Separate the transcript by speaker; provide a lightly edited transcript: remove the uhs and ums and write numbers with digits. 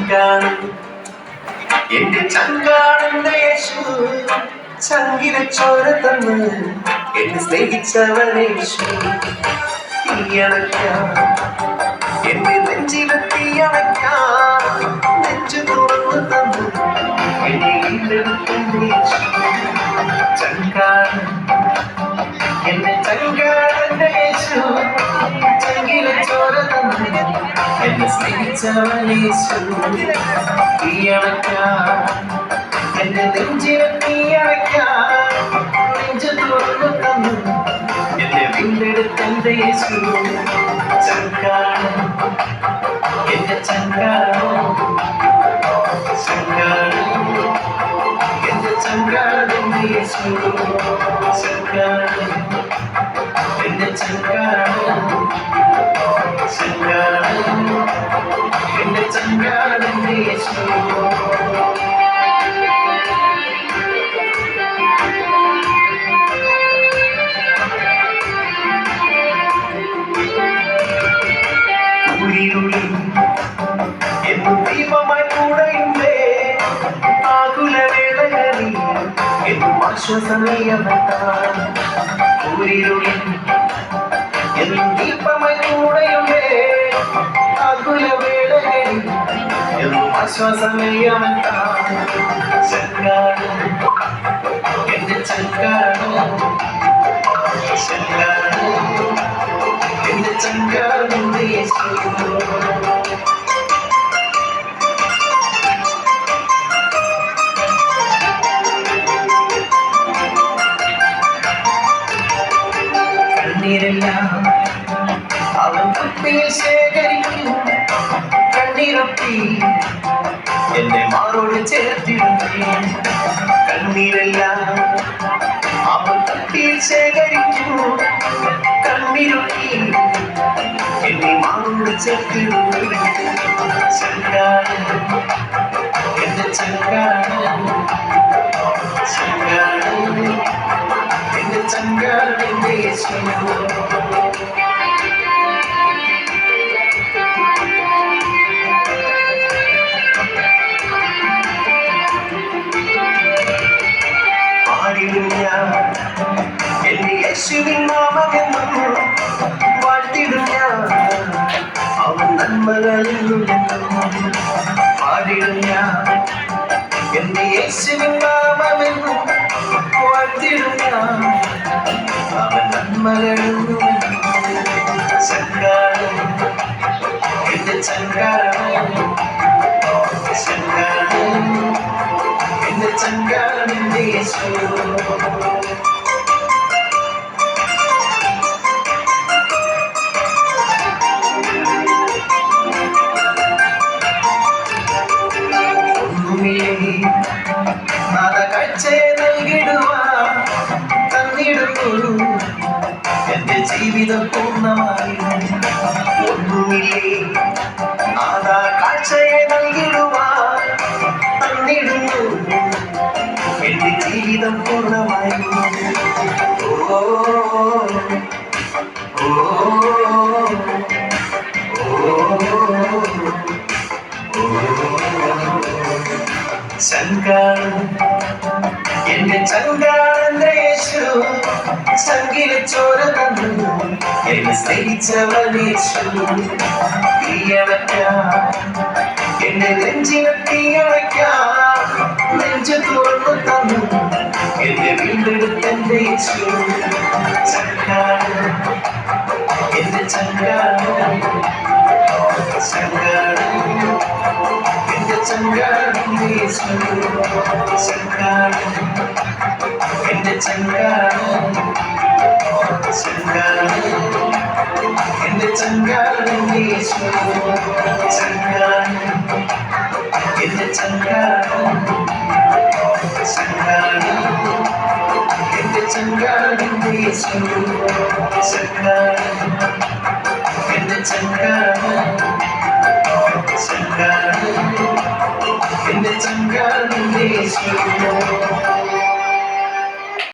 Speaker 1: ചങ്കാണ് എന്റെ ചങ്കാണെന്റെ യേശു, ചങ്കിലെ ചോര തന്ന് എന്നെ സ്നേഹിച്ചവനേശു. തീയണയ്ക്കാം എന്റെ നെഞ്ചിലെ തീയണയ്ക്കാം, നെഞ്ചു തുറന്നു തന്ന് എന്നെ വീണ്ടെടുത്തന്റെ യേശു. ചങ്കാണ് എന്റെ ചങ്കാണെന്റെ യേശു, ചങ്കിലെ ചോര തന്ന് എന്നെ സ്നേഹിച്ചവനേശു. തീയണയ്ക്കാം എന്റെ നെഞ്ചിലെ തീയണയ്ക്കാം, നെഞ്ചു തുറന്നു തന്ന് എന്നെ വീണ്ടെടുത്തന്റെ യേശു. ചങ്കാണ് എന്റെ ചങ്കാണ്, ചങ്കാണ് എന്റെ ചങ്കാണെന്റെ യേശു. ചങ്കാണ് എന്റെ ചങ്കാണ്, ചങ്കാണ് എന്റെ ചങ്കാണെന്റെ യേശു. എന്നും ദീപമായി കൂടെയുണ്ടേ ആകുലവേളകളിൽ, എന്നും ആശ്വാസമേയവത്താൽ. എന്നും ദീപമായി കൂടെയുണ്ടേ ആകുലവേളകളിൽ, എന്നും ആശ്വാസമേയവത്താൽ. ചങ്കാണ് എന്റെ ചങ്കാണ്, ചങ്കാണ് എന്റെ ചങ്കാണെന്റെ യേശു. കണ്ണീരെല്ലാം അവൻ കുപ്പിയിൽ ശേഖരിക്കും, കണ്ണീരൊപ്പി എന്റെ മാറോട് ചേർത്തിടുന്നേ. കണ്ണീരെല്ലാം അവൻ കുപ്പിയിൽ ശേഖരിക്കും, കണ്ണീരൊപ്പി എന്നെ മാറോട് ചേർത്തിടുന്നേ. ചങ്കാണ് എന്റെ ചങ്കാണ്, ചങ്കാണ് എന്റെ ചങ്കാണെന്റെ യേശു. പാടിടും ഞാൻ എന്റെ യേശുവിൻ നാമമെന്നും, വാഴ്ത്തിടും ഞാൻ അവൻ നന്മകളിലും. പാടിടും ഞാൻ എന്റെ യേശുവിൻ നാമമെന്നും, വാഴ്ത്തിടും ഞാൻ അവൻ നന്മകളിലും. ചങ്കാണ് എന്റെ ചങ്കാണ്, ചങ്കാണ് എന്റെ ചങ്കാണെന്റെ യേശു. കാഴ്ചയെ നൽകിടുവാൻ തന്നിടുന്നു എന്റെ ജീവിതം പൂർണ്ണമായി. ഒന്നുമില്ലേ നാദാ കാഴ്ചയെ നൽകിടുവാൻ തന്നിടുന്നു എന്റെ ജീവിതം പൂർണ്ണമായി. ഓ ചങ്കാണ് എന്റെ ചങ്കാണെന്റെ യേശു, ചങ്കിലെ ചോര തന്നു എന്നെ സ്നേഹിച്ചവനേശു. തീയണയ്ക്കാം എന്റെ നെഞ്ചിലെ തീയണയ്ക്കാം, നെഞ്ചു തുറന്നു തന്നു എന്നെ വീണ്ടെടുത്തന്റെ യേശു. ചങ്കാണ് എന്റെ ചങ്കാണ്, ചങ്കാണ് എന്റെ ചങ്കാണെന്റെ യേശു. ചങ്കാണ് എന്റെ ചങ്കാണ്, ചങ്കാണ് എന്റെ ചങ്കാണെന്റെ യേശു. ചങ്കാണ് എന്റെ ചങ്കാണ്, ചങ്കാണ് എന്റെ ചങ്കാണെന്റെ യേശു. ചങ്കാണ് എന്റെ ചങ്കാണ്, ചങ്കാണ് എന്റെ ചങ്കാണെന്റെ യേശു.